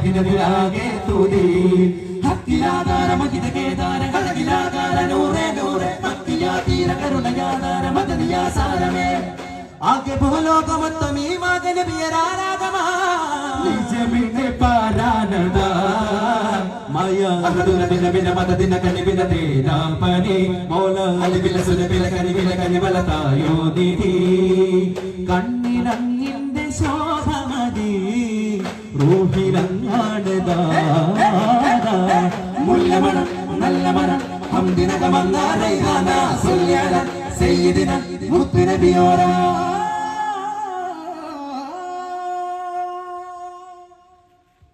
മദിനവിലാകെ തുതി ഹക്കിലാധാര മഹിത കേദാര കടകിലാകാര നൂറേ നൂറേ ഹക്കിയാ തീര കരുണയാധാര മദനിയാ സാരമേ ആകെ ഭൂലോകമൊത്തം ഈ മകന് പിയരാരാധമാ നിജമിനെ പാരാനദ മായ അഹദുന ബിന മദദിന കനിബിന തേനാപനി മൗല അലിബില സുലബില കനിബില കനിബലതായോ നിധി കണ്ണിനങ്ങിന്റെ ശോഭമതി റൂഹിലങ്ങാടദാ മുല്ലമണം നല്ല മണം ഹംദിനകമങ്ങാറൈഹാന സല്ലല്ലാഹു സയ്യിദിന മുത്തുനബിയോരാ